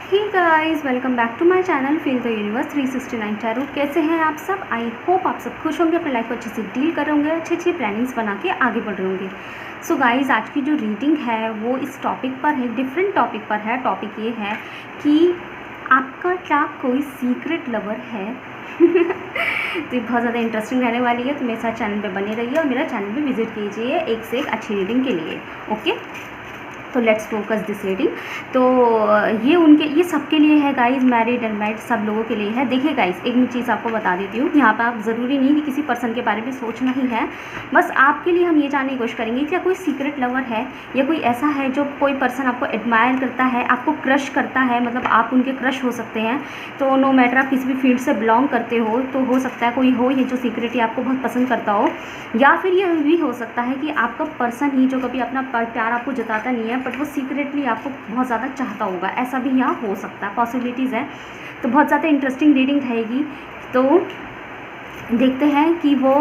Hey guys, welcome back to my channel feel the universe 369 tarot. कैसे हैं आप सब? आई होप आप सब खुश होंगे, अपने लाइफ को अच्छे से डील कर होंगे, अच्छी अच्छी प्लानिंग्स बना के आगे बढ़ रहे होंगे। सो गाइस, आज की जो रीडिंग है वो इस टॉपिक पर है, डिफरेंट टॉपिक पर है। टॉपिक ये है कि आपका क्या कोई सीक्रेट लवर है? तो ये बहुत ज़्यादा इंटरेस्टिंग रहने वाली है, तो मेरे साथ चैनल पे बने रहिए और मेरा चैनल पे विजिट कीजिए एक से एक अच्छी रीडिंग के लिए। ओके, तो लेट्स फोकस दिस रीडिंग। तो ये सबके लिए है गाइस, मैरिड अनमैरिड सब लोगों के लिए है। देखिए गाइस, एक मैं चीज़ आपको बता देती हूँ, यहाँ पर आप ज़रूरी नहीं कि किसी पर्सन के बारे में सोचना ही है। बस आपके लिए हम ये जानने की कोशिश करेंगे क्या कोई सीक्रेट लवर है, या कोई ऐसा है जो कोई पर्सन आपको एडमायर करता है, आपको क्रश करता है, मतलब आप उनके क्रश हो सकते हैं। तो नो मैटर आप किसी भी फील्ड से बिलोंग करते हो, तो हो सकता है कोई हो ये जो सीक्रेटली आपको बहुत पसंद करता हो, या फिर ये भी हो सकता है कि आपका पर्सन ही जो कभी अपना प्यार आपको जताता नहीं है, बट वो सीक्रेटली आपको बहुत ज़्यादा चाहता होगा। ऐसा भी यहाँ हो सकता है, पॉसिबिलिटीज़ है। तो बहुत ज़्यादा इंटरेस्टिंग रीडिंग रहेगी। तो देखते हैं कि वो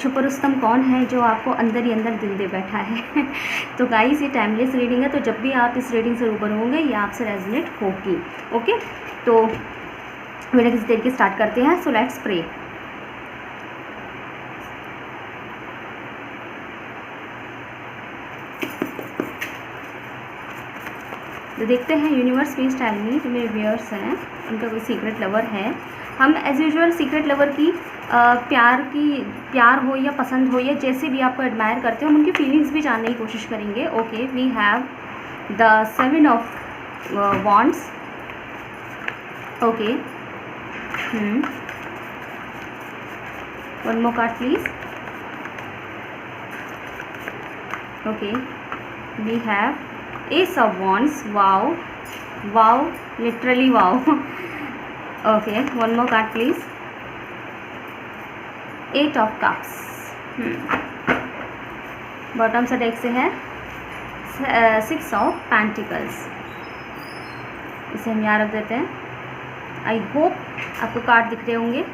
छुपा रुस्तम कौन है जो आपको अंदर ही अंदर दिल दे बैठा है। तो गाइस, ये टाइमलेस रीडिंग है, तो जब भी आप इस रीडिंग से रूबरू होंगे ये आपसे रेजोनेट होगी। ओके, तो वीडियो किसी तरीके स्टार्ट करते हैं। So let's pray. तो देखते हैं यूनिवर्स प्लीज टेल मी, जो मेरे व्यूअर्स हैं उनका कोई सीक्रेट लवर है। हम एज यूजुअल सीक्रेट लवर की प्यार हो या पसंद हो या जैसे भी आपको एडमायर करते हो, हम उनकी फीलिंग्स भी जानने की कोशिश करेंगे। Okay, we have the 7 of wands. Okay, one more card please. Okay, we have Ace of Wands. Wow, literally wow. Okay, one more card please. 8 of Cups. Bottom से डेक से है 6 of Pentacles. इसे हम यहाँ रख देते हैं। आई hope आपको कार्ड दिख रहे होंगे।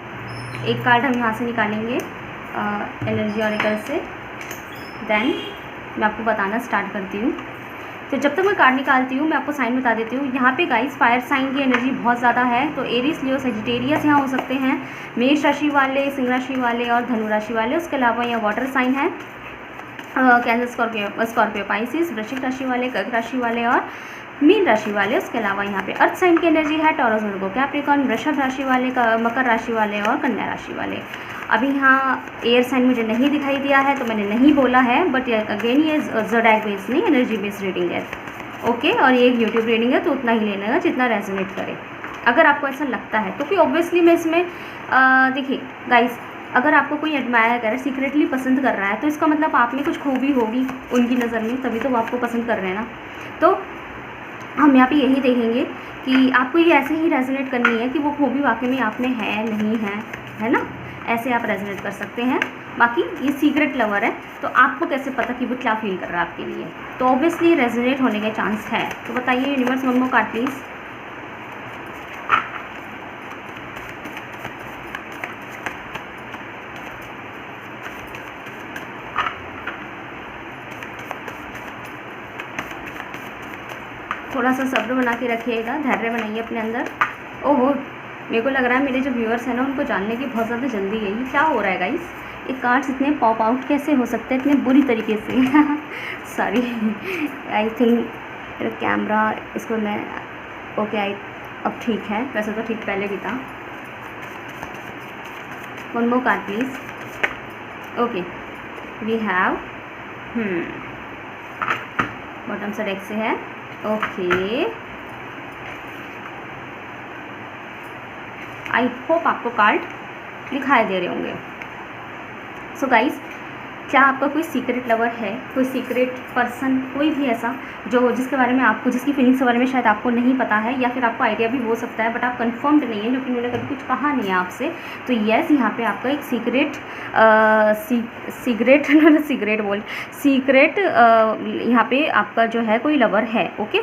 एक कार्ड हम यहाँ से निकालेंगे एनर्जी ऑरेकल से, देन मैं आपको बताना स्टार्ट करती हूँ। तो जब तक मैं कार्ड निकालती हूँ मैं आपको साइन बता देती हूँ। यहाँ पे गाइस फायर साइन की एनर्जी बहुत ज़्यादा है, तो एरीज, लियो, सजिटेरियस यहाँ हो सकते हैं, मेष राशि वाले, सिंह राशि वाले और धनु राशि वाले। उसके अलावा यहाँ वाटर साइन है, कैंसर, स्कॉर्पियो, पाइसिस, वृश्चिक राशि वाले, कर्क राशि वाले और मीन राशि वाले। उसके अलावा यहाँ पे अर्थ साइन की एनर्जी है, टॉरस, वर्गो, कैप्रिकॉर्न, वृषभ राशि वाले, मकर राशि वाले और कन्या राशि वाले। अभी यहाँ एयर साइन मुझे नहीं दिखाई दिया है तो मैंने नहीं बोला है, बट अगेन ये ज़ोडिएक बेस्ड नहीं, एनर्जी बेस्ड रीडिंग है। ओके, और ये एक यूट्यूब रीडिंग है, तो उतना ही लेना है जितना रेजोनेट करे। अगर आपको ऐसा लगता है तो फिर ऑब्वियसली मैं इसमें देखिए गाइस, अगर आपको कोई एडमायर कर, सीक्रेटली पसंद कर रहा है, तो इसका मतलब आप में कुछ खूबी होगी उनकी नज़र में, तभी तो वो आपको पसंद कर रहे हैं ना। तो हम यहाँ पे यही देखेंगे कि आपको ये ऐसे ही रेजोनेट करनी है कि वो खूबी वाकई में आप में है नहीं है ना, ऐसे आप रेजोनेट कर सकते हैं। बाकी ये सीक्रेट लवर है, तो आपको कैसे पता कि वो क्या फील कर रहा है आपके लिए? तो ऑब्वियसली रेजोनेट होने के चांस है। तो बताइए universe, one more card please. थोड़ा सा सब्र बना के रखिएगा, धैर्य बनाइए अपने अंदर। ओहो, मेरे को लग रहा है मेरे जो व्यूअर्स हैं ना उनको जानने की बहुत ज़्यादा जल्दी है। ये क्या हो रहा है गाइस? ये कार्ड्स इतने पॉप आउट कैसे हो सकते हैं इतने बुरी तरीके से? सॉरी, आई थिंक कैमरा इसको मैं ओके अब ठीक है, वैसे तो ठीक पहले भी था। One more card please. Okay, we have bottom से डेक से है। ओके, आई होप आपको कार्ड दिखाई दे रहे होंगे। सो गाइस, क्या आपका कोई सीक्रेट लवर है, कोई सीक्रेट पर्सन, कोई भी ऐसा जो जिसके बारे में आपको, जिसकी फीलिंग्स के बारे में शायद आपको नहीं पता है, या फिर आपको आइडिया भी हो सकता है बट आप कंफर्म्ड नहीं है, क्योंकि उन्होंने कभी कुछ कहा नहीं है आपसे। तो यस, यहाँ पे आपका एक सीक्रेट यहाँ पे आपका जो है कोई लवर है। ओके,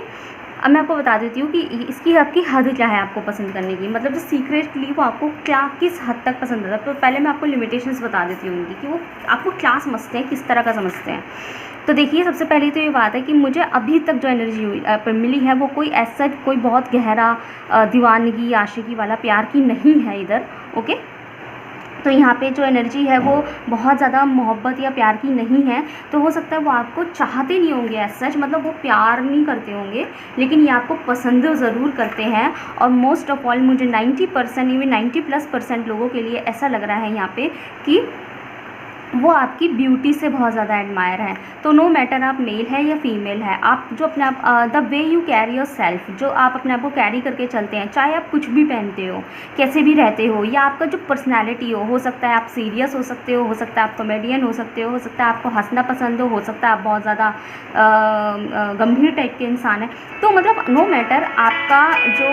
अब मैं आपको बता देती हूँ कि इसकी आपकी हद क्या है आपको पसंद करने की, मतलब जो सीक्रेटली वो आपको क्या किस हद तक पसंद आता है। तो पहले मैं आपको लिमिटेशंस बता देती हूँ उनकी कि वो आपको क्या समझते हैं, किस तरह का समझते हैं। तो देखिए, सबसे पहले तो ये बात है कि मुझे अभी तक जो एनर्जी मिली है वो कोई ऐसा कोई बहुत गहरा दीवानगी आशिकी वाला प्यार की नहीं है इधर। ओके, तो यहाँ पे जो एनर्जी है वो बहुत ज़्यादा मोहब्बत या प्यार की नहीं है। तो हो सकता है वो आपको चाहते नहीं होंगे एज सच, मतलब वो प्यार नहीं करते होंगे, लेकिन ये आपको पसंद ज़रूर करते हैं। और मोस्ट ऑफ ऑल मुझे 90% इवन 90+% लोगों के लिए ऐसा लग रहा है यहाँ पे कि वो आपकी ब्यूटी से बहुत ज़्यादा एडमायर है। तो नो मैटर आप मेल है या फीमेल है, आप जो अपने आप the way you carry your self, जो आप अपने आप को कैरी करके चलते हैं, चाहे आप कुछ भी पहनते हो, कैसे भी रहते हो, या आपका जो पर्सनैलिटी हो सकता है आप सीरियस हो सकते हो सकता है आप कॉमेडियन हो सकते हो सकता है आपको हंसना पसंद हो सकता है आप बहुत ज़्यादा गंभीर टाइप के इंसान हैं। तो मतलब नो मैटर आपका जो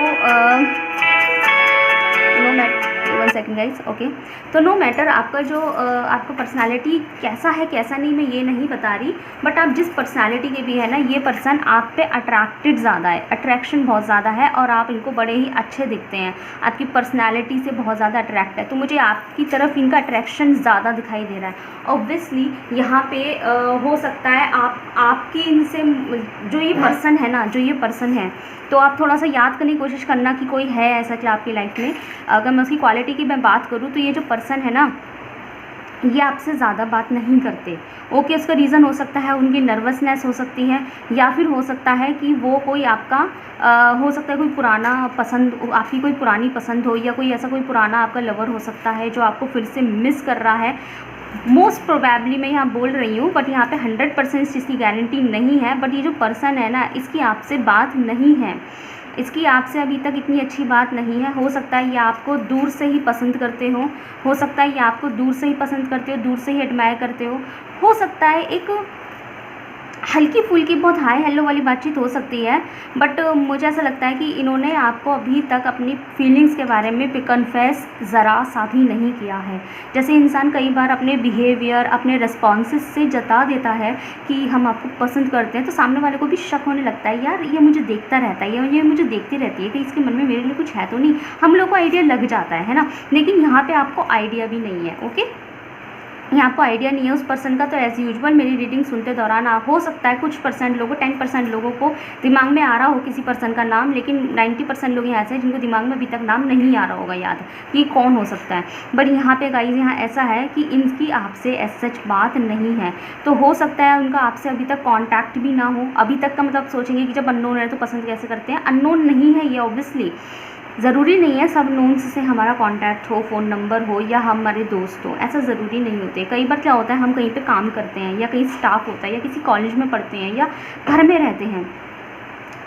no matter 1 second guys, okay. तो नो मैटर आपका जो आपका पर्सनालिटी कैसा है कैसा नहीं, मैं ये नहीं बता रही, बट आप जिस पर्सनालिटी के भी है ना, ये पर्सन आप पे अट्रैक्टेड ज़्यादा है, अट्रैक्शन बहुत ज़्यादा है, और आप इनको बड़े ही अच्छे दिखते हैं, आपकी पर्सनालिटी से बहुत ज़्यादा अट्रैक्ट है। तो मुझे आपकी तरफ इनका अट्रैक्शन ज़्यादा दिखाई दे रहा है। ऑब्वियसली यहाँ पे हो सकता है आपकी इनसे जो ये पर्सन है ना, जो ये पर्सन है, तो आप थोड़ा सा याद करने की कोशिश करना कि कोई है ऐसा कि आपकी लाइफ में। अगर मैं उसकी क्वालिटी की मैं बात करूँ तो ये जो पर्सन है ना, ये आपसे ज़्यादा बात नहीं करते। ओके, उसका रीज़न हो सकता है उनकी नर्वसनेस हो सकती है, या फिर हो सकता है कि वो कोई आपका हो सकता है कोई पुराना पसंद, आपकी कोई पुरानी पसंद हो, या कोई ऐसा कोई पुराना आपका लवर हो सकता है जो आपको फिर से मिस कर रहा है। मोस्ट प्रोबेबली मैं यहाँ बोल रही हूँ, बट यहाँ पे 100% चीज़ की गारंटी नहीं है। बट ये जो पर्सन है ना, इसकी आपसे बात नहीं है, इसकी आपसे अभी तक इतनी अच्छी बात नहीं है। हो सकता है ये आपको दूर से ही पसंद करते हो सकता है ये आपको दूर से ही पसंद करते हो, दूर से ही एडमायर करते हो सकता है एक हल्की फुल्की बहुत हाय हेलो वाली बातचीत हो सकती है। बट मुझे ऐसा लगता है कि इन्होंने आपको अभी तक अपनी फीलिंग्स के बारे में कन्फेस ज़रा सा भी नहीं किया है। जैसे इंसान कई बार अपने बिहेवियर, अपने रिस्पॉन्सेस से जता देता है कि हम आपको पसंद करते हैं, तो सामने वाले को भी शक होने लगता है, यार ये मुझे देखता रहता है, ये मुझे देखती रहती है कि इसके मन में मेरे लिए कुछ है तो नहीं। हम लोग को आइडिया लग जाता है ना, लेकिन यहाँ पर आपको आइडिया भी नहीं है। ओके, यहाँ आपको आइडिया नहीं है उस पर्सन का। तो एज़ यूजुअल मेरी रीडिंग सुनते दौरान हो सकता है कुछ परसेंट लोगों, 10% लोगों को दिमाग में आ रहा हो किसी पर्सन का नाम, लेकिन 90% लोग यहाँ ऐसे हैं जिनको दिमाग में अभी तक नाम नहीं आ रहा होगा याद कि कौन हो सकता है। बट यहाँ पे गाइस यहाँ ऐसा है कि इनकी आपसे एज सच बात नहीं है। तो हो सकता है उनका आपसे अभी तक कॉन्टैक्ट भी ना हो। अभी तक का मतलब सोचेंगे कि जब अननोन है तो पसंद कैसे करते हैं, अननोन नहीं है ये। ऑब्वियसली ज़रूरी नहीं है सब नोन्स से हमारा कांटेक्ट हो, फ़ोन नंबर हो, या हमारे दोस्त हो, ऐसा ज़रूरी नहीं होते। कई बार क्या होता है, हम कहीं पे काम करते हैं, या कहीं स्टाफ होता है, या किसी कॉलेज में पढ़ते हैं, या घर में रहते हैं,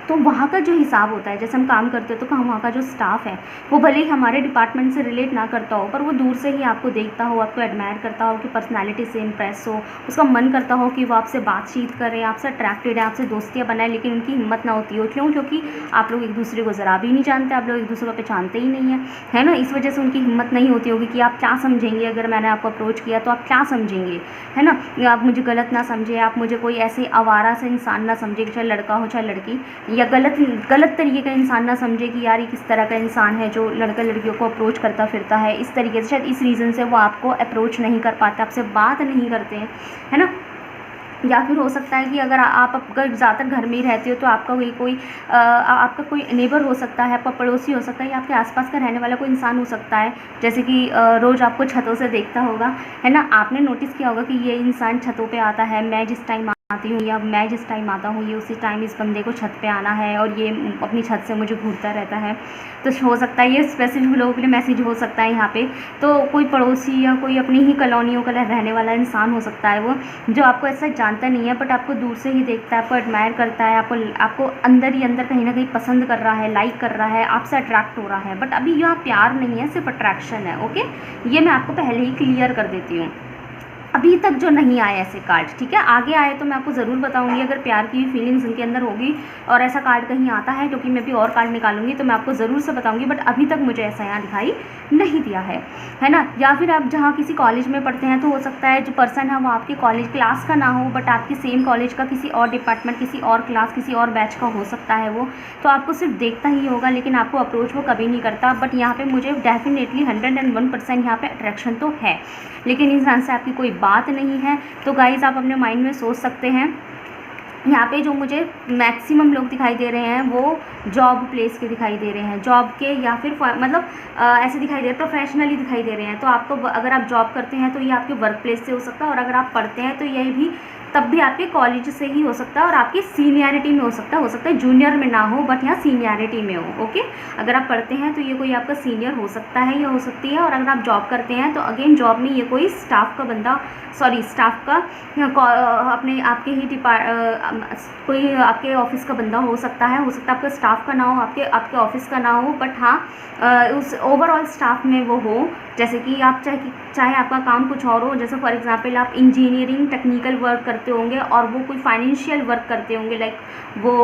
तो वहाँ का जो हिसाब होता है, जैसे हम काम करते हैं तो वहाँ का जो स्टाफ है वो भले ही हमारे डिपार्टमेंट से रिलेट ना करता हो, पर वो दूर से ही आपको देखता हो, आपको एडमायर करता हो, कि पर्सनालिटी से इम्प्रेस हो, उसका मन करता हो कि वो आपसे बातचीत करे, आपसे अट्रैक्टेड है, आपसे दोस्तियाँ बनाए, लेकिन उनकी हिम्मत ना होती हो। क्यों? क्योंकि आप लोग एक दूसरे को ज़रा भी नहीं जानते, आप लोग एक दूसरे को पहचानते ही नहीं है ना। इस वजह से उनकी हिम्मत नहीं होती होगी कि आप क्या समझेंगे, अगर मैंने आपको अप्रोच किया तो आप क्या समझेंगे, है ना। आप मुझे गलत ना समझे, आप मुझे कोई ऐसे आवारा से इंसान ना समझे, चाहे लड़का हो चाहे लड़की, या गलत तरीके का इंसान ना समझे कि यार ये किस तरह का इंसान है जो लड़का लड़कियों को अप्रोच करता फिरता है इस तरीके से। शायद इस रीज़न से वो आपको अप्रोच नहीं कर पाते, आपसे बात नहीं करते हैं, है ना। या फिर हो सकता है कि अगर अगर ज़्यादातर घर में ही रहते हो तो आपका आपका कोई नेबर हो सकता है, आपका पड़ोसी हो सकता है, या आपके आसपास का रहने वाला कोई इंसान हो सकता है, जैसे कि रोज़ आपको छतों से देखता होगा, है ना। आपने नोटिस किया होगा कि ये इंसान छतों पे आता है, मैं जिस टाइम आती हूँ या मैं जिस टाइम आता हूँ ये उसी टाइम इस बंदे को छत पे आना है, और ये अपनी छत से मुझे घूरता रहता है। तो हो सकता है ये स्पेसिफिक लोगों के लिए मैसेज हो सकता है यहाँ पे। तो कोई पड़ोसी या कोई अपनी ही कॉलोनियों का रहने वाला इंसान हो सकता है वो, जो आपको ऐसा जानता नहीं है, बट आपको दूर से ही देखता है, आपको एडमायर करता है, आपको अंदर ही अंदर कहीं ना कहीं पसंद कर रहा है, लाइक कर रहा है, आपसे अट्रैक्ट हो रहा है। बट अभी यहाँ प्यार नहीं है, सिर्फ अट्रैक्शन है। ओके, ये मैं आपको पहले ही क्लियर कर देती हूँ। अभी तक जो नहीं आए ऐसे कार्ड, ठीक है, आगे आए तो मैं आपको ज़रूर बताऊंगी अगर प्यार की फीलिंग्स उनके अंदर होगी और ऐसा कार्ड कहीं आता है, क्योंकि मैं भी और कार्ड निकालूंगी तो मैं आपको ज़रूर से बताऊंगी, बट अभी तक मुझे ऐसा यहाँ दिखाई नहीं दिया है ना। या फिर आप जहाँ किसी कॉलेज में पढ़ते हैं तो हो सकता है जो पर्सन है वो आपके कॉलेज क्लास का ना हो, बट आपकी सेम कॉलेज का किसी और डिपार्टमेंट, किसी और क्लास, किसी और बैच का हो सकता है वो, तो आपको सिर्फ देखता ही होगा लेकिन आपको अप्रोच वो कभी नहीं करता। बट यहाँ पे मुझे डेफिनेटली 101% यहाँ पे अट्रैक्शन तो है, लेकिन इंसान से आपकी कोई बात नहीं है। तो गाइज़ आप अपने माइंड में सोच सकते हैं, यहाँ पे जो मुझे मैक्सिमम लोग दिखाई दे रहे हैं वो जॉब प्लेस के दिखाई दे रहे हैं, जॉब के, या फिर मतलब ऐसे दिखाई दे रहे हैं, प्रोफेशनली दिखाई दे रहे हैं। तो आपको अगर आप जॉब करते हैं तो ये आपके वर्क प्लेस से हो सकता है, और अगर आप पढ़ते हैं तो ये भी तब भी आपके कॉलेज से ही हो सकता है, और आपकी सीनियरिटी में हो सकता है जूनियर में ना हो बट यहाँ सीनियरिटी में हो। ओके, अगर आप पढ़ते हैं तो ये कोई आपका सीनियर हो सकता है या हो सकती है, और अगर आप जॉब करते हैं तो अगेन जॉब में ये कोई स्टाफ का बंदा, स्टाफ का अपने आपके ही कोई आपके ऑफिस का बंदा हो सकता है आपका स्टाफ का ना हो, आपके ऑफिस का ना हो, बट हाँ उस ओवरऑल स्टाफ में वो हो। जैसे कि आप चाहे आपका काम कुछ और हो, जैसे फॉर एग्जांपल आप इंजीनियरिंग टेक्निकल वर्क करते होंगे और वो कोई फाइनेंशियल वर्क करते होंगे, लाइक वो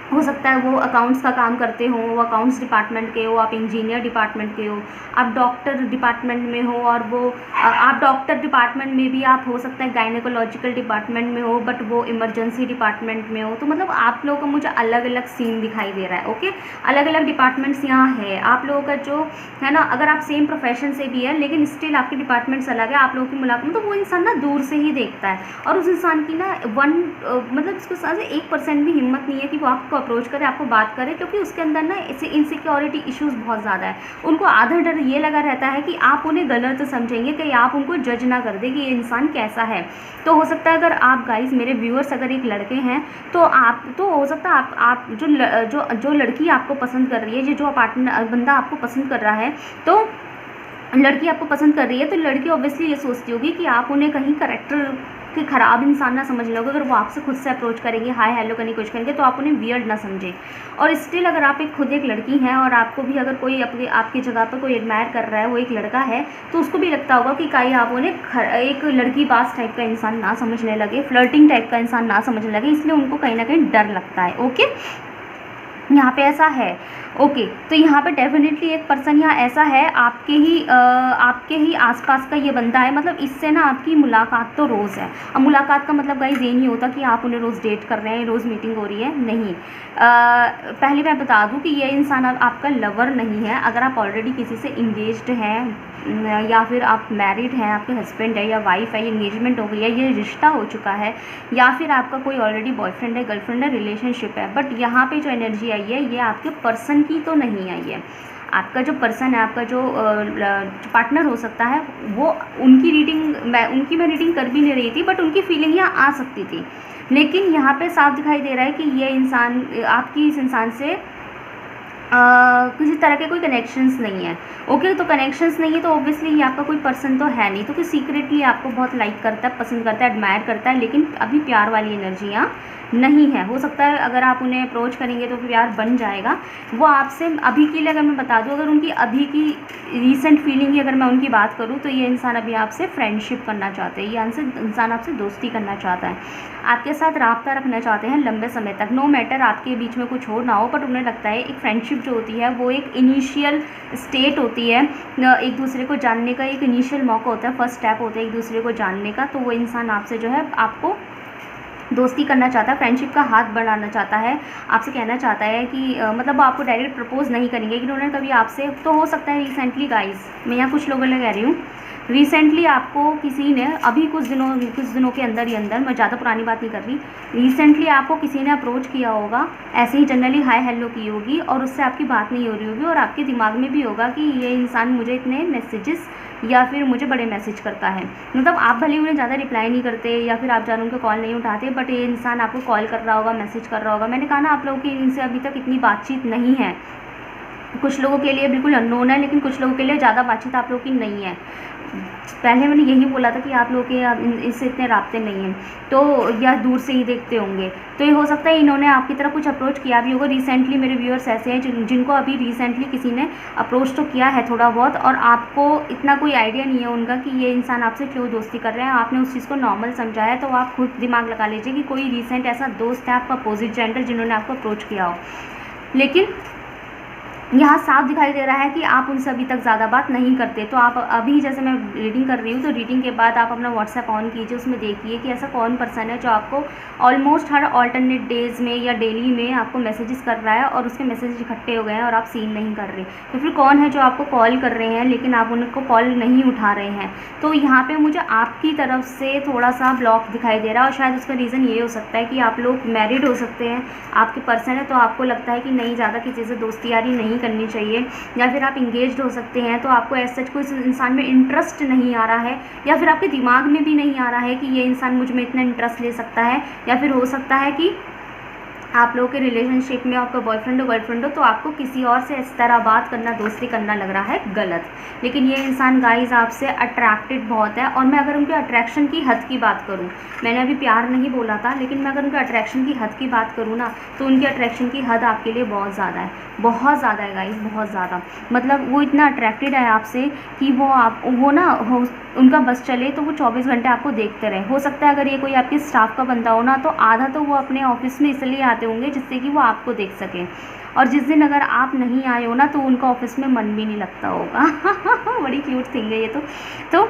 हो सकता है वो अकाउंट्स का काम करते हो, वो अकाउंट्स डिपार्टमेंट के हो, आप इंजीनियर डिपार्टमेंट के हो, आप डॉक्टर डिपार्टमेंट में हो, और वो आप डॉक्टर डिपार्टमेंट में भी आप हो सकता है गायनेकोलॉजिकल डिपार्टमेंट में हो, बट वो इमरजेंसी डिपार्टमेंट में हो। तो मतलब आप लोगों का मुझे अलग अलग सीन दिखाई दे रहा है। ओके, अलग अलग डिपार्टमेंट्स यहाँ है आप लोगों का जो है ना। अगर आप सेम प्रोफेशन से भी है लेकिन स्टिल आपके डिपार्टमेंट्स अलग है, आप लोगों की मुलाकात, तो वो इंसान ना दूर से ही देखता है, और उस इंसान की ना मतलब उसके साथ 1% भी हिम्मत नहीं है कि वो आपको अप्रोच करे, आपको बात करे, क्योंकि उसके अंदर ना ऐसे इनसिक्योरिटी इश्यूज बहुत ज़्यादा है। उनको आधा डर ये लगा रहता है कि आप उन्हें गलत समझेंगे, कि आप उनको जज ना कर दे कि ये इंसान कैसा है। तो हो सकता है अगर आप गाइस मेरे व्यूअर्स अगर एक लड़के हैं तो आप तो हो सकता है आप जो लड़की आपको पसंद कर रही है, जो पार्टनर बंदा आपको पसंद कर रहा है, तो लड़की आपको पसंद कर रही है तो लड़की ऑब्वियसली ये सोचती होगी कि आप उन्हें कहीं करेक्टर कि ख़राब इंसान ना समझ लोगे। अगर वो आपसे खुद से अप्रोच करेंगे, हाय हेलो करने की कोशिश करेंगे, तो आप उन्हें वियर्ड ना समझें। और स्टिल अगर आप खुद एक लड़की हैं और आपको भी अगर कोई आपकी जगह पर कोई एडमायर कर रहा है, वो एक लड़का है, तो उसको भी लगता होगा कि कहीं आप उन्हें एक लड़की बाज टाइप का इंसान ना समझने लगे, फ्लर्टिंग टाइप का इंसान ना समझने लगे, इसलिए उनको कहीं ना कहीं डर लगता है। ओके, यहाँ पे ऐसा है। ओके, तो यहाँ पे डेफिनेटली एक पर्सन यहाँ ऐसा है आपके ही आसपास का ये बंदा है। मतलब इससे ना आपकी मुलाकात तो रोज़ है। अब मुलाकात का मतलब गाइस ये नहीं होता कि आप उन्हें रोज़ डेट कर रहे हैं, रोज़ मीटिंग हो रही है, नहीं। पहले मैं बता दूँ कि ये इंसान आपका लवर नहीं है। अगर आप ऑलरेडी किसी से इंगेज्ड हैं या फिर आप मैरिड हैं, आपके हस्बैंड है या वाइफ है, एंगेजमेंट हो गई है, ये रिश्ता हो चुका है, या फिर आपका कोई ऑलरेडी बॉयफ्रेंड है, गर्लफ्रेंड है, रिलेशनशिप है, बट यहाँ पे जो एनर्जी आई है ये आपके पर्सन की तो नहीं आई है। आपका जो पर्सन है, आपका जो पार्टनर हो सकता है, वो उनकी मैं रीडिंग कर भी नहीं रही थी, बट उनकी फीलिंग यहाँ आ सकती थी। लेकिन यहाँ पे साफ दिखाई दे रहा है कि ये इंसान आपकी इस इंसान से किसी तरह के कोई कनेक्शंस नहीं है। ओके, तो कनेक्शंस नहीं है तो ऑब्वियसली ये आपका कोई पर्सन तो है नहीं, तो कि सीक्रेटली आपको बहुत लाइक करता है, पसंद करता है, एडमायर करता है, लेकिन अभी प्यार वाली एनर्जियाँ नहीं है। हो सकता है अगर आप उन्हें अप्रोच करेंगे तो प्यार बन जाएगा। वो आपसे अभी के लिए अगर मैं बता दूं, अगर उनकी अभी की रीसेंट फीलिंग की अगर मैं उनकी बात करूं तो ये इंसान अभी आपसे फ्रेंडशिप करना चाहते हैं, ये इंसान आपसे दोस्ती करना चाहता है, आपके साथ राब्ता रखना चाहते हैं लंबे समय तक। नो मैटर आपके बीच में कुछ हो ना हो, बट उन्हें लगता है एक फ्रेंडशिप जो होती है वो एक इनिशियल स्टेट होती है, एक दूसरे को जानने का एक इनिशियल मौका होता है, फर्स्ट स्टेप होता है एक दूसरे को जानने का। तो वो इंसान आपसे जो है आपको दोस्ती करना चाहता है, फ्रेंडशिप का हाथ बढ़ाना चाहता है, आपसे कहना चाहता है कि मतलब आपको डायरेक्ट प्रपोज नहीं करेंगे, लेकिन उन्होंने कभी आपसे, तो हो सकता है रिसेंटली गाइस, मैं यहाँ कुछ लोगों ने कह रही हूँ, रिसेंटली आपको किसी ने अभी कुछ दिनों के अंदर ही अंदर, मैं ज़्यादा पुरानी बात नहीं कर रही, रिसेंटली आपको किसी ने अप्रोच किया होगा, ऐसे ही जनरली हाय हेलो की होगी और उससे आपकी बात नहीं हो रही होगी, और आपके दिमाग में भी होगा कि ये इंसान मुझे इतने मैसेजेस या फिर मुझे बड़े मैसेज करता है। मतलब आप भले उन्हें ज़्यादा रिप्लाई नहीं करते या फिर आप ज़्यादा उनका कॉल नहीं उठाते, बट ये इंसान आपको कॉल कर रहा होगा, मैसेज कर रहा होगा। मैंने कहा ना आप लोगों की इनसे अभी तक इतनी बातचीत नहीं है, कुछ लोगों के लिए बिल्कुल अननोन है, लेकिन कुछ लोगों के लिए ज़्यादा बातचीत आप लोगों की नहीं है। पहले मैंने यही बोला था कि आप लोगों के इससे इतने राब्ते नहीं हैं, तो या दूर से ही देखते होंगे, तो ये हो सकता है इन्होंने आपकी तरफ कुछ अप्रोच किया भी होगा। रिसेंटली मेरे व्यूअर्स ऐसे हैं जिनको अभी रिसेंटली किसी ने अप्रोच तो किया है थोड़ा बहुत, और आपको इतना कोई आइडिया नहीं है उनका कि ये इंसान आपसे क्यों दोस्ती कर रहे हैं। आपने उस चीज़ को नॉर्मल समझा है, तो आप खुद दिमाग लगा लीजिए कि कोई रिसेंट ऐसा दोस्त है आपका अपोजिट जेंडर जिन्होंने आपको अप्रोच किया हो। लेकिन यहाँ साफ दिखाई दे रहा है कि आप उनसे अभी तक ज़्यादा बात नहीं करते। तो आप अभी, जैसे मैं रीडिंग कर रही हूँ, तो रीडिंग के बाद आप अपना व्हाट्सएप ऑन कीजिए, उसमें देखिए कि ऐसा कौन पर्सन है जो आपको ऑलमोस्ट हर ऑल्टरनेट डेज़ में या डेली में आपको मैसेजेस कर रहा है और उसके मैसेज इकट्ठे हो गए हैं और आप सीन नहीं कर रहे। तो फिर कौन है जो आपको कॉल कर रहे हैं लेकिन आप उनको कॉल नहीं उठा रहे हैं। तो यहाँ पर मुझे आपकी तरफ से थोड़ा सा ब्लॉक दिखाई दे रहा है, और शायद उसका रीज़न ये हो सकता है कि आप लोग मैरिड हो सकते हैं, आपके पर्सन है, तो आपको लगता है कि नहीं, ज़्यादा किसी से दोस्ती यारी नहीं करनी चाहिए। या फिर आप इंगेज्ड हो सकते हैं, तो आपको ऐसा सच कोई इंसान में इंटरेस्ट नहीं आ रहा है, या फिर आपके दिमाग में भी नहीं आ रहा है कि ये इंसान मुझ में इतना इंटरेस्ट ले सकता है। या फिर हो सकता है कि आप लोगों के रिलेशनशिप में आपका बॉयफ्रेंड हो गर्लफ्रेंड हो, तो आपको किसी और से इस तरह बात करना, दोस्ती करना लग रहा है गलत। लेकिन ये इंसान गाइस आपसे अट्रैक्टेड बहुत है। और मैं अगर उनके अट्रैक्शन की हद की बात करूँ, मैंने अभी प्यार नहीं बोला था, लेकिन मैं अगर उनके अट्रैक्शन की हद की बात करूँ ना, तो उनकी अट्रैक्शन की हद आपके लिए बहुत ज़्यादा है, बहुत ज़्यादा है गाइस, बहुत ज़्यादा। मतलब वो इतना अट्रैक्टेड है आपसे कि वो ना उनका बस चले तो वो 24 घंटे आपको देखते रहे। हो सकता है अगर ये कोई आपके स्टाफ का बंदा हो ना, तो आधा तो वो अपने ऑफिस में इसलिए आते होंगे जिससे कि वो आपको देख सकें, और जिस दिन अगर आप नहीं आए हो ना, तो उनका ऑफिस में मन भी नहीं लगता होगा। बड़ी क्यूट थिंग है ये तो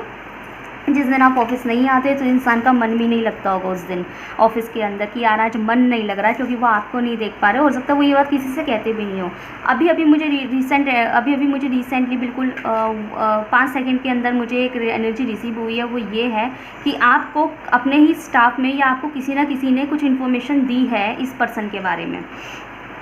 जिस दिन आप ऑफिस नहीं आते तो इंसान का मन भी नहीं लगता होगा उस दिन ऑफिस के अंदर, कि यार आज मन नहीं लग रहा है, क्योंकि वो आपको नहीं देख पा रहे। हो सकता है वो ये बात किसी से कहते भी नहीं हो। अभी मुझे रिसेंटली बिल्कुल 5 सेकंड के अंदर मुझे एक एनर्जी रिसीव हुई है। वो ये है कि आपको अपने ही स्टाफ में या आपको किसी ना किसी ने कुछ इन्फॉर्मेशन दी है इस पर्सन के बारे में,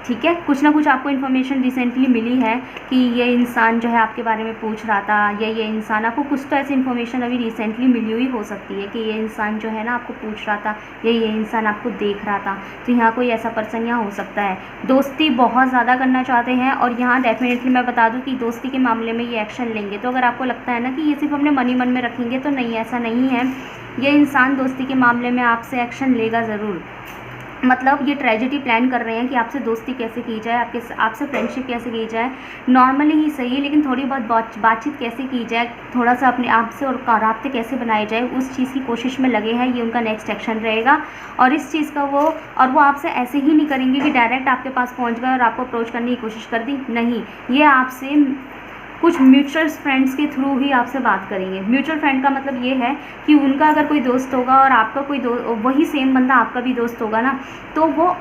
ठीक है। कुछ ना कुछ आपको इन्फॉर्मेशन रिसेंटली मिली है कि ये इंसान जो है आपके बारे में पूछ रहा था, या ये इंसान आपको कुछ तो ऐसी इन्फॉर्मेशन अभी रिसेंटली मिली हुई हो सकती है कि ये इंसान जो है ना आपको पूछ रहा था, या ये इंसान आपको देख रहा था। तो यहाँ कोई ऐसा पर्सन यहाँ हो सकता है, दोस्ती बहुत ज़्यादा करना चाहते हैं। और यहाँ डेफिनेटली मैं बता दूँ कि दोस्ती के मामले में ये एक्शन लेंगे। तो अगर आपको लगता है ना कि ये सिर्फ अपने मन ही मन में रखेंगे, तो नहीं, ऐसा नहीं है। ये इंसान दोस्ती के मामले में आपसे एक्शन लेगा ज़रूर। मतलब ये ट्रेजेडी प्लान कर रहे हैं कि आपसे दोस्ती कैसे की जाए, आपसे फ्रेंडशिप कैसे की जाए, नॉर्मली ही सही, लेकिन थोड़ी बहुत बातचीत कैसे की जाए, थोड़ा सा अपने आप से और राब्ते कैसे बनाए जाए, उस चीज़ की कोशिश में लगे हैं। ये उनका नेक्स्ट एक्शन रहेगा। और इस चीज़ का वो आपसे ऐसे ही नहीं करेंगे कि डायरेक्ट आपके पास पहुँच गए और आपको अप्रोच करने की कोशिश कर दी, नहीं। ये आपसे कुछ म्यूचुअल फ्रेंड्स के थ्रू ही आपसे बात करेंगे। म्यूचुअल फ्रेंड का मतलब ये है कि उनका अगर कोई दोस्त होगा और आपका कोई वही सेम बंदा आपका भी दोस्त होगा ना, तो वो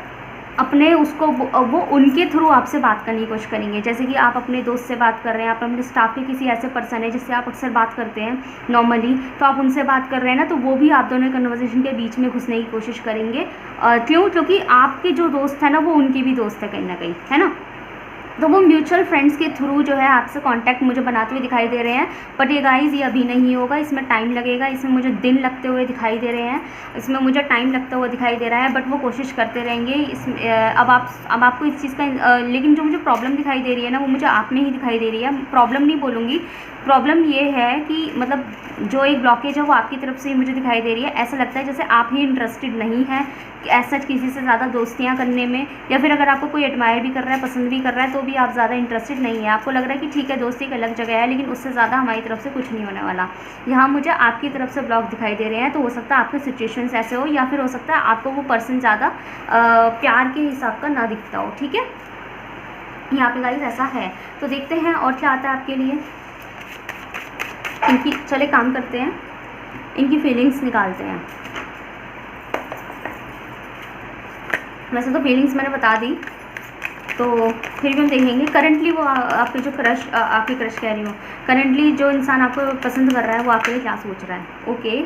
उनके थ्रू आपसे बात करने की कोशिश करेंगे। जैसे कि आप अपने दोस्त से बात कर रहे हैं, आप अपने स्टाफ के किसी ऐसे पर्सन है जिससे आप अक्सर बात करते हैं नॉर्मली, तो आप उनसे बात कर रहे हैं ना, तो वो भी आप दोनों कन्वर्सेशन के बीच में घुसने की कोशिश करेंगे। क्यों? क्योंकि आपके जो दोस्त है ना, वो उनकी भी दोस्त है कहीं ना कहीं, है ना। तो वो म्यूचुअल फ्रेंड्स के थ्रू जो है आपसे कांटेक्ट मुझे बनाते हुए दिखाई दे रहे हैं। बट ये गाइस, ये अभी नहीं होगा, इसमें टाइम लगेगा, इसमें मुझे दिन लगते हुए दिखाई दे रहे हैं, इसमें मुझे टाइम लगता हुआ दिखाई दे रहा है। बट वो कोशिश करते रहेंगे। अब आपको इस चीज़ का लेकिन जो मुझे प्रॉब्लम दिखाई दे रही है ना, वो मुझे आप में ही दिखाई दे रही है। प्रॉब्लम नहीं बोलूँगी, प्रॉब्लम ये है कि मतलब जो एक ब्लॉकेज है वो आपकी तरफ से ही मुझे दिखाई दे रही है। ऐसा लगता है जैसे आप ही इंटरेस्टेड नहीं हैं ऐसा किसी से ज़्यादा दोस्तियाँ करने में, या फिर अगर आपको कोई एडमायर भी कर रहा है, पसंद भी कर रहा है, तो भी आप ज़्यादा इंटरेस्टेड नहीं है। आपको लग रहा है कि ठीक है, दोस्ती एक अलग जगह है, लेकिन उससे ज़्यादा हमारी तरफ से कुछ नहीं होने वाला। यहाँ मुझे आपकी तरफ से ब्लॉक दिखाई दे रहे हैं। तो हो सकता है आपके सिचुएशंस ऐसे हो, या फिर हो सकता है आपको वो पर्सन ज़्यादा प्यार के हिसाब का ना दिखता हो, ठीक है। यहाँ पे गाइस ऐसा है। तो देखते हैं और क्या आता है आपके लिए। चले काम करते हैं, इनकी फीलिंग्स निकालते हैं। वैसे तो फीलिंग्स मैंने बता दी, तो फिर भी हम देखेंगे करंटली वो आपके जो आपकी क्रश कह रही हूँ, करंटली जो इंसान आपको पसंद कर रहा है वो आपके लिए क्या सोच रहा है। Okay,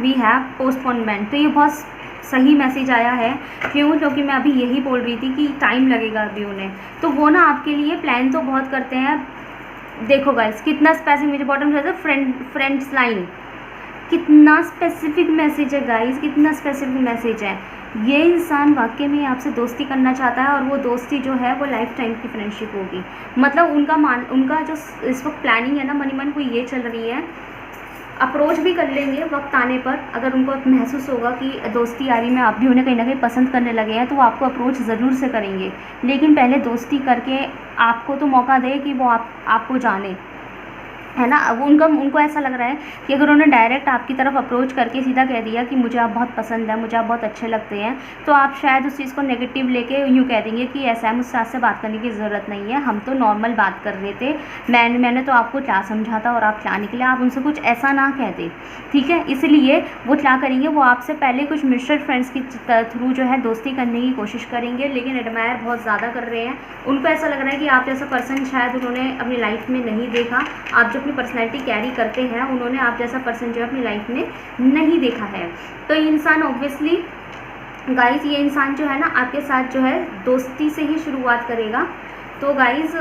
we have postponement. तो ये बहुत सही मैसेज आया है। क्यों? क्योंकि मैं अभी यही बोल रही थी कि टाइम लगेगा अभी उन्हें। तो वो ना आपके लिए प्लान तो बहुत करते हैं। देखो गाइस, कितना स्पेसिफिक, मुझे बॉटम से फ्रेंड्स लाइन, कितना स्पेसिफिक मैसेज है गाइस, कितना स्पेसिफिक मैसेज है। ये इंसान वाकई में आपसे दोस्ती करना चाहता है और वो दोस्ती जो है वो लाइफ टाइम की फ्रेंडशिप होगी। मतलब उनका जो इस वक्त प्लानिंग है ना मन ही मन को ये चल रही है, अप्रोच भी कर लेंगे वक्त आने पर, अगर उनको महसूस होगा कि दोस्ती यारी में आप भी उन्हें कहीं ना कहीं पसंद करने लगे हैं तो वो आपको अप्रोच ज़रूर से करेंगे, लेकिन पहले दोस्ती करके आपको तो मौका दे कि वो आपको जाने, है ना। वो उनको ऐसा लग रहा है कि अगर उन्होंने डायरेक्ट आपकी तरफ अप्रोच करके सीधा कह दिया कि मुझे आप बहुत पसंद है, मुझे आप बहुत अच्छे लगते हैं, तो आप शायद उस चीज़ को नेगेटिव लेके यूँ कह देंगे कि ऐसा है, मुझसे आपसे बात करने की ज़रूरत नहीं है, हम तो नॉर्मल बात कर रहे थे, मैंने तो आपको क्या समझा था और आप क्या निकले। आप उनसे कुछ ऐसा ना कह दें, ठीक है। इसलिए वो क्या करेंगे, वो आपसे पहले कुछ म्यूचुअल फ्रेंड्स के थ्रू जो है दोस्ती करने की कोशिश करेंगे, लेकिन एडमायर बहुत ज़्यादा कर रहे हैं। उनको ऐसा लग रहा है कि आप जैसा पर्सन शायद उन्होंने अपनी लाइफ में नहीं देखा, आप जो अपनी पर्सनैलिटी कैरी करते हैं उन्होंने आप जैसा पर्सन जो है अपनी लाइफ में नहीं देखा है। तो ये इंसान ऑब्वियसली गाइस, ये इंसान जो है ना आपके साथ जो है दोस्ती से ही शुरुआत करेगा। तो गाइज़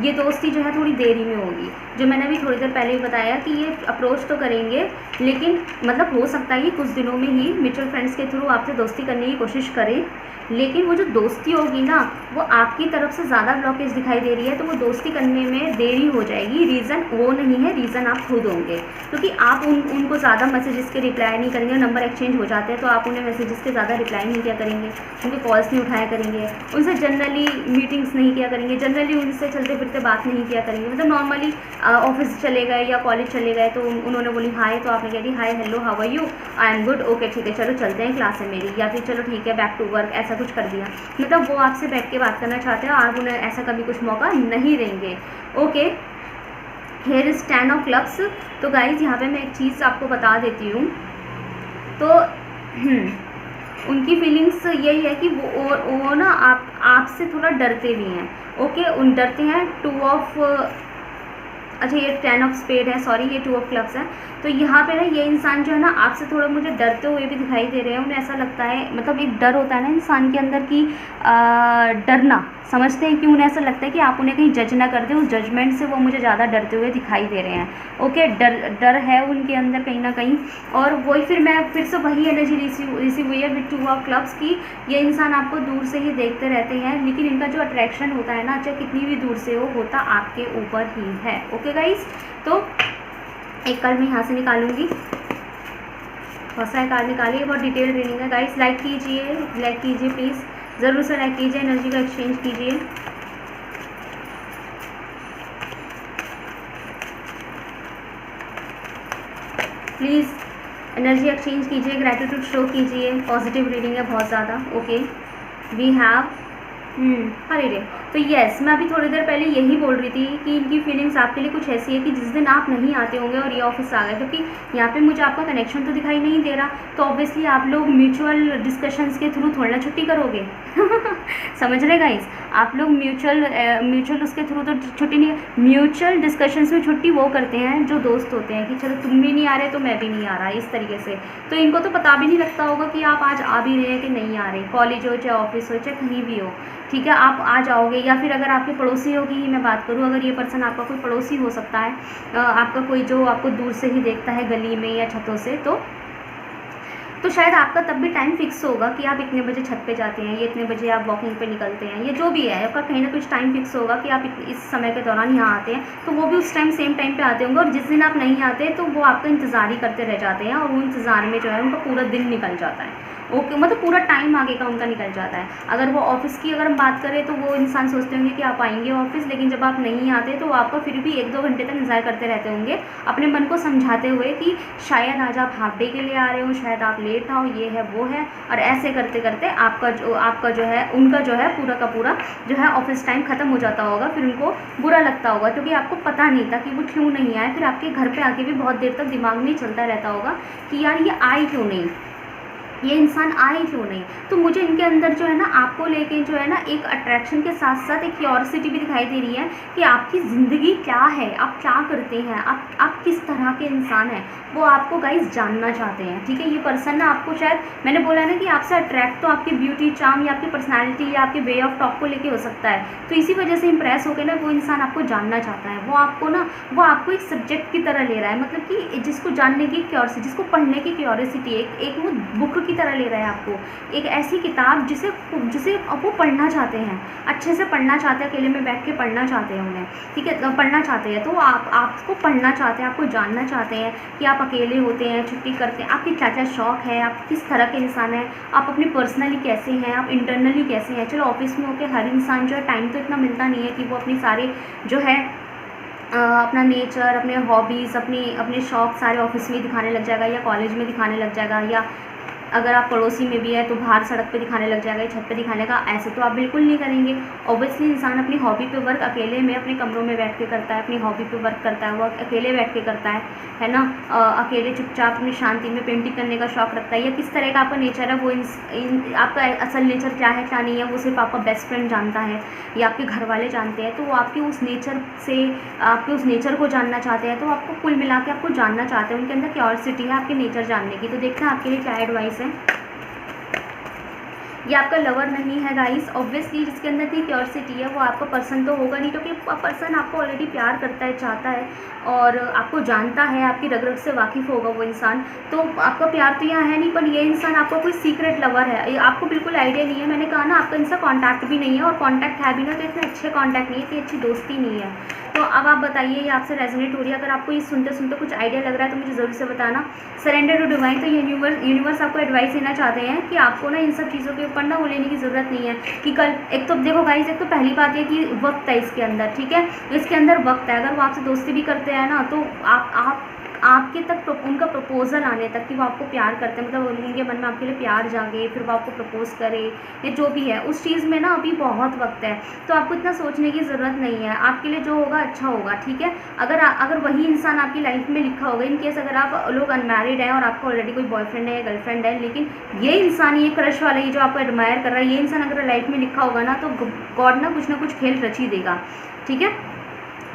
ये दोस्ती जो है थोड़ी देरी में होगी, जो मैंने अभी थोड़ी देर पहले ही बताया कि ये अप्रोच तो करेंगे, लेकिन मतलब हो सकता है कि कुछ दिनों में ही म्यूचुअल फ्रेंड्स के थ्रू आपसे दोस्ती करने की कोशिश करें, लेकिन वो जो दोस्ती होगी ना वो आपकी तरफ से ज़्यादा ब्लॉकेज दिखाई दे रही है, तो वो दोस्ती करने में देरी हो जाएगी। रीज़न वो नहीं है, रीज़न आप खुद होंगे, क्योंकि आप उनको ज़्यादा मैसेजेस के रिप्लाई नहीं करेंगे। नंबर एक्सचेंज हो जाते हैं तो आप उन्हें मैसेजेस के ज़्यादा रिप्लाई नहीं किया करेंगे, उनके कॉल्स नहीं उठाया करेंगे, उनसे जनरली मीटिंग्स नहीं किया करेंगे, जनरली उनसे चलते फिरते बात नहीं किया करेंगे। मतलब नॉर्मली ऑफिस चले गए या कॉलेज चले गए तो उन्होंने बोली हाय, तो आपने कह दी hi hello how are you, I am good, okay ठीक है चलो चलते हैं, क्लास है मेरी, या फिर चलो ठीक है बैक टू वर्क, ऐसा कुछ कर दिया। मतलब वो आपसे बैठ के बात करना चाहते हैं, आप उन्हें ऐसा कभी कुछ मौका नहीं देंगे। Okay, here is 10 of clubs. तो गाइज यहाँ पे मैं एक चीज़ आपको बता देती हूँ, तो उनकी फीलिंग्स यही है कि वो ना आपसे थोड़ा डरते भी हैं। ओके, उन डरते हैं। 2 ऑफ, अच्छा ये 10 ऑफ स्पेड है, सॉरी ये 2 ऑफ क्लब्स है। तो यहाँ पे ना ये इंसान जो है ना आपसे थोड़ा मुझे डरते हुए भी दिखाई दे रहे हैं। उन्हें ऐसा लगता है, मतलब एक डर होता है ना इंसान के अंदर की डरना, समझते हैं कि उन्हें ऐसा लगता है कि आप उन्हें कहीं जज ना कर दें, उस जजमेंट से वो मुझे ज़्यादा डरते हुए दिखाई दे रहे हैं। ओके, डर है उनके अंदर कहीं ना कहीं, और वही फिर से वही एनर्जी रिसीव हुई है विद 2 ऑफ क्लब्स की। ये इंसान आपको दूर से ही देखते रहते हैं, लेकिन इनका जो अट्रैक्शन होता है ना, चाहे कितनी भी दूर से हो, होता आपके ऊपर ही है। ओके गाइज, तो एक कार्ड मैं यहाँ से निकालूंगी, बहुत सारे कार्ड निकालिए, बहुत डिटेल रीडिंग है गाइस। लाइक कीजिए प्लीज़, ज़रूर से लाइक कीजिए, एनर्जी का एक्सचेंज कीजिए। प्लीज़ एनर्जी एक्सचेंज कीजिए, ग्रैटिट्यूड शो कीजिए, पॉजिटिव रीडिंग है बहुत ज़्यादा। ओके, वी हैव अरे रे, तो यस, मैं अभी थोड़ी देर पहले यही बोल रही थी कि इनकी फीलिंग्स आपके लिए कुछ ऐसी है कि जिस दिन आप नहीं आते होंगे और ये ऑफिस आ गए, क्योंकि यहाँ पे मुझे आपका कनेक्शन तो दिखाई नहीं दे रहा, तो ऑब्वियसली आप लोग म्यूचुअल डिस्कशंस के थ्रू थोड़ा ना छुट्टी करोगे समझ रहे गाइस, आप लोग म्यूचुअल उसके थ्रू तो छुट्टी नहीं, म्यूचुअल डिस्कशंस में छुट्टी वो करते हैं जो दोस्त होते हैं कि चलो तुम भी नहीं आ रहे तो मैं भी नहीं आ रहा, इस तरीके से। तो इनको तो पता भी नहीं लगता होगा कि आप आज आ भी रहे हैं कि नहीं आ रहे, कॉलेज हो चाहे ऑफिस हो चाहे कहीं भी हो, ठीक है, आप आ जाओगे। या फिर अगर आपके पड़ोसियों की ही मैं बात करूँ, अगर ये पर्सन आपका कोई पड़ोसी हो सकता है, आपका कोई जो आपको दूर से ही देखता है गली में या छतों से, तो शायद आपका तब भी टाइम फिक्स होगा कि आप इतने बजे छत पे जाते हैं, ये इतने बजे आप वॉकिंग पे निकलते हैं, ये जो भी है आपका कहीं ना कुछ टाइम फिक्स होगा कि आप इस समय के दौरान यहाँ आते हैं, तो वो भी उस टाइम सेम टाइम पे आते होंगे। और जिस दिन आप नहीं आते तो वो आपका इंतज़ार ही करते रह जाते हैं, और वो इंतज़ार में जो है उनका पूरा दिन निकल जाता है। ओके, मतलब पूरा टाइम आगे का उनका निकल जाता है। अगर वो ऑफिस की अगर हम बात करें तो वो इंसान सोचते होंगे कि आप आएंगे ऑफिस, लेकिन जब आप नहीं आते तो वो आपका फिर भी 1-2 घंटे तक इंतज़ार करते रहते होंगे, अपने मन को समझाते हुए कि शायद आज आप हाफ डे के लिए आ रहे हो, शायद आप लेट आओ, ये है वो है, और ऐसे करते करते आपका जो है उनका जो है पूरा का पूरा जो है ऑफिस टाइम ख़त्म हो जाता होगा। फिर उनको बुरा लगता होगा क्योंकि आपको पता नहीं था कि वो क्यों नहीं आए। फिर आपके घर पे आके भी बहुत देर तक दिमाग में चलता रहता होगा कि यार ये आए क्यों नहीं, ये इंसान आए क्यों नहीं। तो मुझे इनके अंदर जो है ना आपको लेके जो है ना एक अट्रैक्शन के साथ साथ एक क्यूरियोसिटी भी दिखाई दे रही है कि आपकी ज़िंदगी क्या है, आप क्या करते हैं, आप किस तरह के इंसान हैं, वो आपको गाइस जानना चाहते हैं। ठीक है, ये पर्सन ना आपको, शायद मैंने बोला ना कि आपसे अट्रैक्ट तो आपकी ब्यूटी चार्म या आपकी पर्सनैलिटी या आपके वे ऑफ टॉक को लेके हो सकता है, तो इसी वजह से इंप्रेस होकर ना वो इंसान आपको जानना चाहता है। वो आपको एक सब्जेक्ट की तरह ले रहा है, मतलब कि जिसको जानने की क्यूरियोसिटी, जिसको पढ़ने की क्यूरियोसिटी, एक वो बुक की तरह ले रहा है आपको, एक ऐसी किताब जिसे जिसे वो पढ़ना चाहते हैं, अच्छे से पढ़ना चाहते हैं, अकेले में बैठ के पढ़ना चाहते हैं उन्हें, ठीक है, पढ़ना चाहते हैं। तो आपको पढ़ना चाहते हैं, आपको जानना चाहते हैं कि आप अकेले होते हैं, छुट्टी करते हैं, आपकी क्या क्या शौक़ है, आप किस तरह के इंसान हैं, आप अपनी पर्सनली कैसे हैं, आप इंटरनली कैसे हैं। चलो ऑफिस में होकर हर इंसान जो है टाइम तो इतना मिलता नहीं है कि वो अपनी सारे जो है अपना नेचर, अपने हॉबीज़, अपने शौक़ सारे ऑफिस में दिखाने लग जाएगा या कॉलेज में दिखाने लग जाएगा, या अगर आप पड़ोसी में भी है तो बाहर सड़क पे दिखाने लग जाएगा, छत पे दिखाने का। ऐसे तो आप बिल्कुल नहीं करेंगे। ऑब्वियसली इंसान अपनी हॉबी पे वर्क अकेले में अपने कमरों में बैठ के करता है, अपनी हॉबी पे वर्क करता है, वो अकेले बैठ के करता है ना। अकेले चुपचाप अपनी शांति में पेंटिंग करने का शौक़ रखता है, या किस तरह का आपका नेचर है, वो आपका असल नेचर क्या है क्या नहीं है वो सिर्फ आपका बेस्ट फ्रेंड जानता है या आपके घर वाले जानते हैं। तो वो आपके उस नेचर से, आपके उस नेचर को जानना चाहते हैं, तो आपको कुल मिला के आपको जानना चाहते हैं, उनके अंदर क्यूरियोसिटी है आपके नेचर जानने की। तो देखते हैं आपके लिए क्या एडवाइस है। ये आपका लवर नहीं है गाइस, ऑब्वियसली जिसके अंदर इतनी क्यूरियोसिटी है वो आपका पर्सन तो होगा नहीं, क्योंकि पर्सन आपको ऑलरेडी प्यार करता है, चाहता है और आपको जानता है, आपकी रग रग से वाकिफ़ होगा वो इंसान। तो आपका प्यार तो यहाँ है नहीं, पर ये इंसान आपका कोई सीक्रेट लवर है, ये आपको बिल्कुल आइडिया नहीं है। मैंने कहा ना आपका इनसे कॉन्टैक्ट भी नहीं है, और कॉन्टैक्ट है भी ना तो इतने अच्छे कॉन्टैक्ट नहीं है, इतनी अच्छी दोस्ती नहीं है। तो अब आप बताइए ये आपसे रेजोनेट हो रही है। अगर आपको ये सुनते सुनते कुछ आइडिया लग रहा है तो मुझे ज़रूर से बताना। सरेंडर टू डिवाइन, तो ये यूनिवर्स आपको एडवाइस देना चाहते हैं कि आपको ना इन सब चीज़ों के ऊपर ना वो लेने की ज़रूरत नहीं है कि कल, एक तो देखो गाइस, एक तो पहली बात ये कि वक्त है इसके अंदर, ठीक है, इसके अंदर वक्त है। अगर वो आपसे दोस्ती भी करते हैं ना तो आपके तक उनका प्रपोज़ल आने तक कि वो आपको प्यार करते हैं, मतलब उनके मन में आपके लिए प्यार जागे, फिर वो आपको प्रपोज़ करे, ये जो भी है उस चीज़ में ना अभी बहुत वक्त है। तो आपको इतना सोचने की ज़रूरत नहीं है, आपके लिए जो होगा अच्छा होगा, ठीक है। अगर वही इंसान आपकी लाइफ में लिखा होगा, इन केस अगर आप लोग अनमैरिड हैं और आपको ऑलरेडी कोई बॉयफ्रेंड है या गर्लफ्रेंड है, लेकिन ये इंसान, ये क्रश वाला, ये जो आपको एडमायर कर रहा है, ये इंसान अगर लाइफ में लिखा होगा ना तो गॉड ना कुछ खेल रच ही देगा, ठीक है,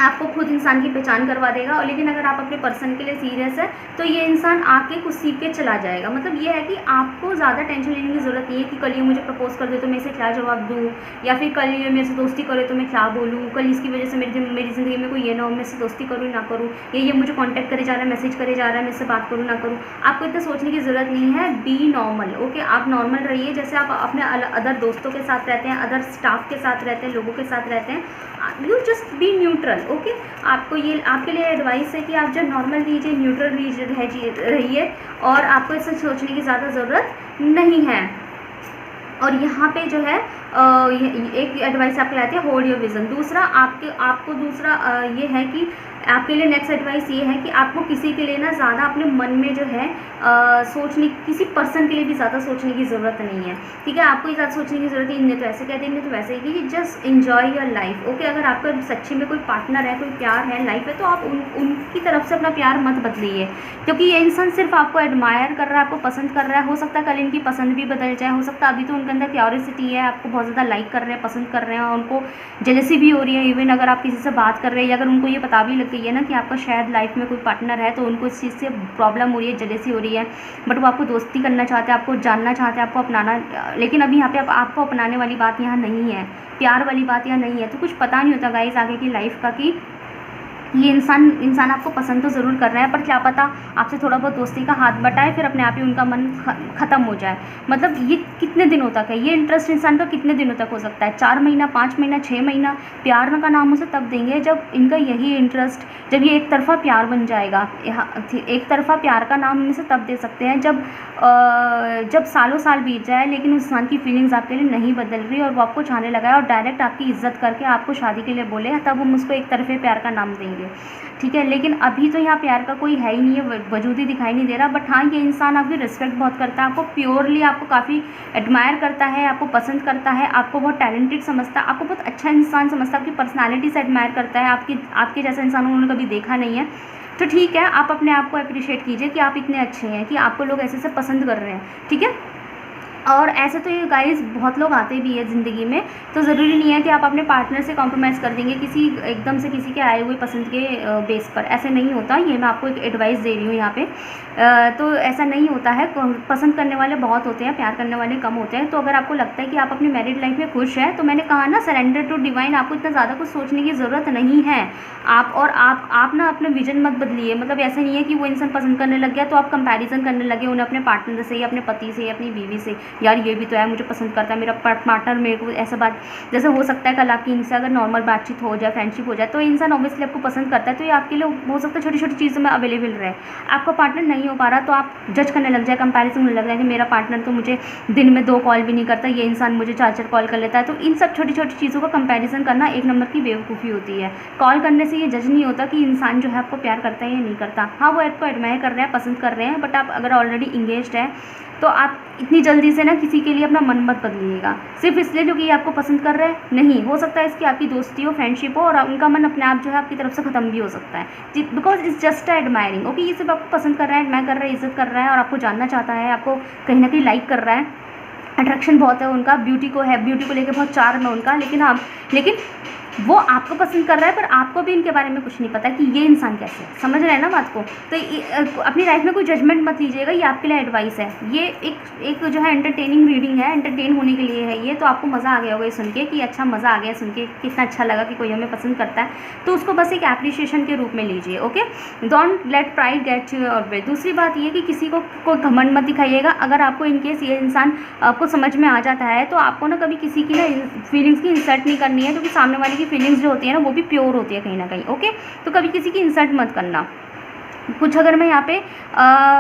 आपको खुद इंसान की पहचान करवा देगा। और लेकिन अगर आप अपने पर्सन के लिए सीरियस है तो ये इंसान आके कुछ सीख के चला जाएगा। मतलब ये है कि आपको ज़्यादा टेंशन लेने की ज़रूरत नहीं है कि कल ये मुझे प्रपोज कर दे तो मैं इसे क्या जवाब दूँ, या फिर कल ये मेरे से दोस्ती करे तो मैं क्या बोलूँ, कल इसकी वजह से मेरी ज़िंदगी में कोई ये ना हो, मैं इससे दोस्ती करूँ ना करूँ, ये मुझे कॉन्टैक्ट करे जा रहा है, मैसेज करे जा रहा है, मैं इससे बात करूँ ना करूँ। आपको इतना सोचने की ज़रूरत नहीं है। बी नॉर्मल, ओके, आप नॉर्मल रहिए जैसे आप अपने अदर दोस्तों के साथ रहते हैं, अदर स्टाफ के साथ रहते हैं, लोगों के साथ रहते हैं। You just be neutral, okay. आपको ये आपके लिए एडवाइस है कि आप जब नॉर्मल रहिए, न्यूट्रल रहिए, और आपको इससे सोचने की ज़्यादा ज़रूरत नहीं है। और यहाँ पे जो है एक एडवाइस आपके आती है, होल्ड योर विज़न। दूसरा आपको दूसरा ये है कि आपके लिए नेक्स्ट एडवाइस ये है कि आपको किसी के लिए ना ज़्यादा अपने मन में जो है सोचने, किसी पर्सन के लिए भी ज़्यादा सोचने की ज़रूरत नहीं है, ठीक है। आपको ज़्यादा सोचने की ज़रूरत है, इन्हें तो ऐसे कहते हैं, इन्हें तो वैसे ही, कि just enjoy your life, okay. अगर आपका सच्ची में कोई पार्टनर है, कोई प्यार है, लाइफ है, तो आप उनकी तरफ से अपना प्यार मत बदलिए, क्योंकि ये इंसान सिर्फ आपको एडमायर कर रहा है, आपको पसंद कर रहा है। हो सकता है कल इनकी पसंद भी बदल जाए, हो सकता है अभी तो उनके अंदर क्यूरियोसिटी है, आपको बहुत ज़्यादा लाइक कर रहे हैं, पसंद कर रहे हैं, और उनको जेलसी भी हो रही है। इवन अगर आप किसी से बात कर रहे हैं, या अगर उनको ये पता भी लग गई है ना कि आपका शायद लाइफ में कोई पार्टनर है, तो उनको इस चीज़ से प्रॉब्लम हो रही है, जेलसी हो रही है, बट वो आपको दोस्ती करना चाहते हैं, आपको जानना चाहते हैं, आपको अपनाना। लेकिन अभी यहाँ पे आपको अपनाने वाली बात यहाँ नहीं है, प्यार वाली बात यहाँ नहीं है। तो कुछ पता नहीं होता गाइस आगे की लाइफ का कि ये इंसान आपको पसंद तो ज़रूर कर रहा है, पर क्या पता आपसे थोड़ा बहुत दोस्ती का हाथ बटाए, फिर अपने आप ही उनका मन ख़त्म हो जाए। मतलब ये कितने दिनों तक है ये इंटरेस्ट इंसान का, कितने दिनों तक हो सकता है? 4 महीना, 5 महीना, 6 महीना। प्यार का नाम उसे तब देंगे जब इनका यही इंटरेस्ट, जब ये एक तरफ़ा प्यार बन जाएगा। एक तरफ़ा प्यार का नाम हम इसे तब दे सकते हैं जब सालों साल बीत जाए, लेकिन उस इंसान की फीलिंग्स आपके लिए नहीं बदल रही और वो आपको चाहने लगा है और डायरेक्ट आपकी इज्जत करके आपको शादी के लिए बोले, तब हम उसको एक तरफ़े प्यार का नाम देंगे, ठीक है। लेकिन अभी तो यहाँ प्यार का कोई है ही नहीं है, वजूद ही दिखाई नहीं दे रहा। बट हाँ, ये इंसान आपकी रिस्पेक्ट बहुत करता है, आपको प्योरली, आपको काफ़ी एडमायर करता है, आपको पसंद करता है, आपको बहुत टैलेंटेड समझता है, आपको बहुत अच्छा इंसान समझता है, आपकी पर्सनालिटी से एडमायर करता है। आपके जैसा इंसान उन्होंने कभी देखा नहीं है। तो ठीक है, आप अपने आप को अप्रिशिएट कीजिए कि आप इतने अच्छे हैं कि आपको लोग ऐसे से पसंद कर रहे हैं, ठीक है। और ऐसे तो ये गाइस बहुत लोग आते भी है ज़िंदगी में, तो ज़रूरी नहीं है कि आप अपने पार्टनर से कॉम्प्रोमाइज़ कर देंगे किसी एकदम से किसी के आए हुए पसंद के बेस पर। ऐसे नहीं होता, ये मैं आपको एक एडवाइस दे रही हूँ यहाँ पे। तो ऐसा नहीं होता है, पसंद करने वाले बहुत होते हैं, प्यार करने वाले कम होते हैं। तो अगर आपको लगता है कि आप अपनी मैरिड लाइफ में खुश हैं, तो मैंने कहा ना, सरेंडर टू डिवाइन, आपको इतना ज़्यादा कुछ सोचने की ज़रूरत नहीं है। आप ना अपना विजन मत बदलिए। मतलब ऐसा नहीं है कि वो इंसान पसंद करने लग गया तो आप कंपैरिजन करने लगे उन्हें अपने पार्टनर से या अपने पति से या अपनी बीवी से, यार ये भी तो है, मुझे पसंद करता है मेरा पार्टनर, मेरे को ऐसा बात। जैसे हो सकता है कल आपकी इनसे अगर नॉर्मल बातचीत हो जाए, फ्रेंडशिप हो जाए, तो इंसान ऑब्वियसली आपको पसंद करता है, तो ये आपके लिए हो सकता है छोटी छोटी चीज़ों में अवेलेबल रहे। आपका पार्टनर नहीं हो पा रहा तो आप जज करने लग जाए, कंपैरिजन होने लग जाए कि मेरा पार्टनर तो मुझे दिन में 2 कॉल भी नहीं करता, ये इंसान मुझे 4-4 कॉल कर लेता है। तो इन सब छोटी छोटी चीज़ों का कंपैरिजन करना एक नंबर की बेवकूफ़ी होती है। कॉल करने से ये जज नहीं होता कि इंसान जो है आपको प्यार करता है या नहीं करता। हाँ, वो आपको एडमायर कर रहे हैं, पसंद कर रहे हैं, बट आप अगर ऑलरेडी इंगेज्ड है तो आप इतनी जल्दी से ना किसी के लिए अपना मन मत बदलिएगा सिर्फ इसलिए क्योंकि ये आपको पसंद कर रहे हैं। नहीं, हो सकता है इसकी आपकी दोस्ती हो, फ्रेंडशिप हो, और उनका मन अपने आप जो है आपकी तरफ से ख़त्म भी हो सकता है, because it's just admiring. Okay, ये सिर्फ आपको पसंद कर रहा है, एडमायर कर रहा है, इज्जत कर रहा है और आपको जानना चाहता है, आपको कहीं ना कहीं लाइक कर रहा है, अट्रैक्शन बहुत है उनका, ब्यूटी को लेकर बहुत चार्म है उनका, लेकिन वो आपको पसंद कर रहा है, पर आपको भी इनके बारे में कुछ नहीं पता कि ये इंसान कैसे है। समझ रहे हैं ना बात को? तो अपनी लाइफ में कोई जजमेंट मत लीजिएगा, ये आपके लिए एडवाइस है। ये एक जो है एंटरटेनिंग रीडिंग है, एंटरटेन होने के लिए है ये। तो आपको मज़ा आ गया होगा ये सुन के कि अच्छा, मज़ा आ गया सुन के, कितना अच्छा लगा कि कोई हमें पसंद करता है, तो उसको बस एक एप्रिशिएशन के रूप में लीजिए। Okay, don't let pride get you your way. दूसरी बात ये कि किसी को कोई घमंड मत दिखाइएगा। अगर आपको इनकेस ये इंसान आपको समझ में आ जाता है तो आपको ना कभी किसी की ना फीलिंग्स की इंसल्ट नहीं करनी है, क्योंकि सामने वाले की फीलिंग्स जो होती है ना वो भी प्योर होती है कहीं ना कहीं। ओके, तो कभी किसी की इंसल्ट मत करना। कुछ अगर मैं यहाँ पे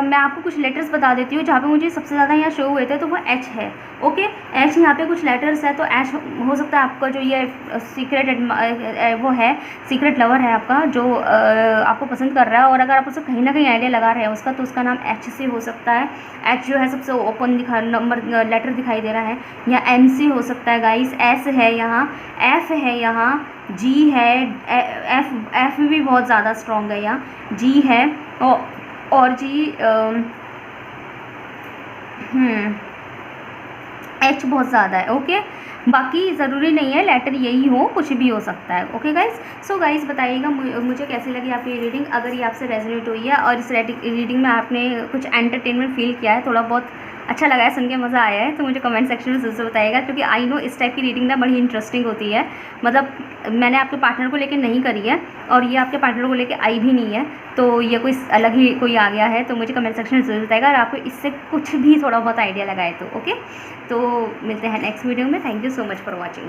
मैं आपको कुछ लेटर्स बता देती हूँ जहाँ पे मुझे सबसे ज़्यादा यहाँ शो हुए थे, तो वो एच है। ओके, एच यहाँ पे कुछ लेटर्स है, तो एच हो सकता है आपका जो ये सीक्रेट वो है, सीक्रेट लवर है आपका, जो आपको पसंद कर रहा है, और अगर आप उसे कहीं ना कहीं आइडिया लगा रहे हैं उसका, तो उसका नाम एच से हो सकता है। एच जो है सबसे ओपन नंबर लेटर दिखाई दे रहा है, या एम सी हो सकता है गाइस, एस है यहाँ, एफ है यहाँ, जी है, एफ भी बहुत ज़्यादा स्ट्रॉन्ग है यहाँ, जी है, और जी एच बहुत ज़्यादा है। ओके, बाकी ज़रूरी नहीं है लेटर यही हो, कुछ भी हो सकता है। ओके गाइस, सो गाइस बताइएगा मुझे कैसी लगी आपकी ये रीडिंग। अगर ये आपसे रेजोनेट हुई है और इस रीडिंग में आपने कुछ एंटरटेनमेंट फील किया है, थोड़ा बहुत अच्छा लगा है, सुन के मज़ा आया है, तो मुझे कमेंट सेक्शन में ज़रूर बताइएगा, क्योंकि आई नो इस टाइप की रीडिंग ना बड़ी इंटरेस्टिंग होती है। मतलब मैंने आपके पार्टनर को लेकर नहीं करी है और ये आपके पार्टनर को लेकर आई भी नहीं है, तो ये कोई अलग ही कोई आ गया है। तो मुझे कमेंट सेक्शन में ज़रूर बताइएगा अगर आपको इससे कुछ भी थोड़ा बहुत आइडिया लगाए तो। ओके, तो मिलते हैं नेक्स्ट वीडियो में। Thank you so much for watching.